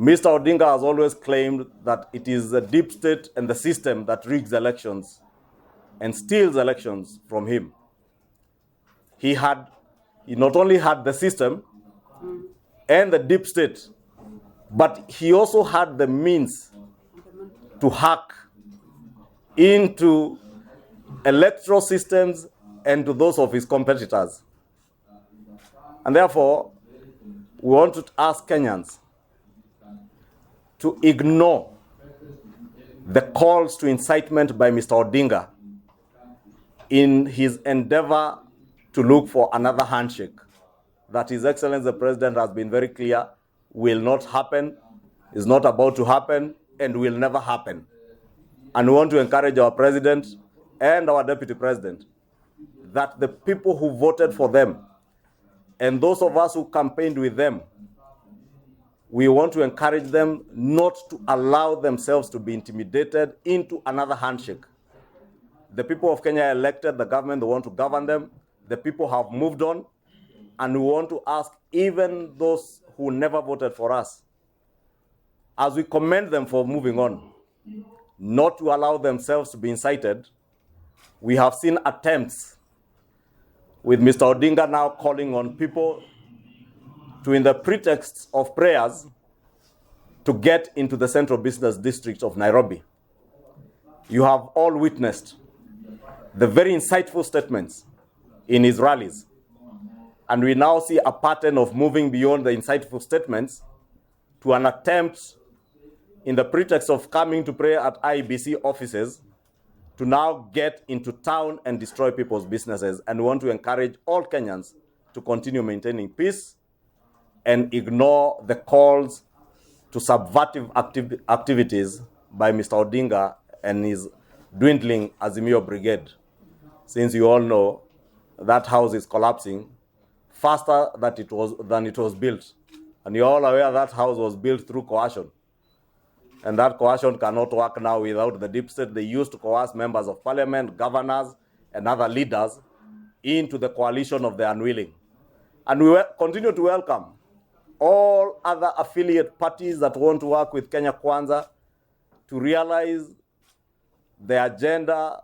Mr. Odinga has always claimed that it is the deep state and the system that rigs elections and steals elections from him. He not only had the system and the deep state, but he also had the means to hack into electoral systems and to those of his competitors. And therefore, we want to ask Kenyans to ignore the calls to incitement by Mr. Odinga in his endeavor to look for another handshake that His Excellency the President has been very clear will not happen, is not about to happen, and will never happen. And we want to encourage our President and our Deputy President that the people who voted for them and those of us who campaigned with them, we want to encourage them not to allow themselves to be intimidated into another handshake. The people of Kenya elected the government, they want to govern them. The people have moved on, and we want to ask even those who never voted for us, as we commend them for moving on, not to allow themselves to be incited. We have seen attempts with Mr. Odinga now calling on people to, in the pretext of prayers, to get into the central business district of Nairobi. You have all witnessed the very insightful statements in his rallies. And we now see a pattern of moving beyond the insightful statements to an attempt, in the pretext of coming to pray at IEBC offices, to now get into town and destroy people's businesses. And we want to encourage all Kenyans to continue maintaining peace and ignore the calls to subversive activities by Mr. Odinga and his dwindling Azimio Brigade. Since you all know that house is collapsing faster than it was built. And you're all aware that house was built through coercion. And that coercion cannot work now without the deep state. They used to coerce members of parliament, governors, and other leaders into the coalition of the unwilling. And we continue to welcome all other affiliate parties that want to work with Kenya Kwanza to realize the agenda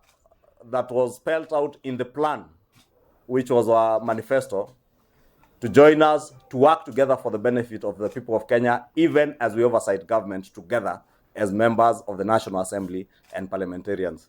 that was spelled out in the plan, which was our manifesto, to join us, to work together for the benefit of the people of Kenya, even as we oversight government together as members of the National Assembly and parliamentarians.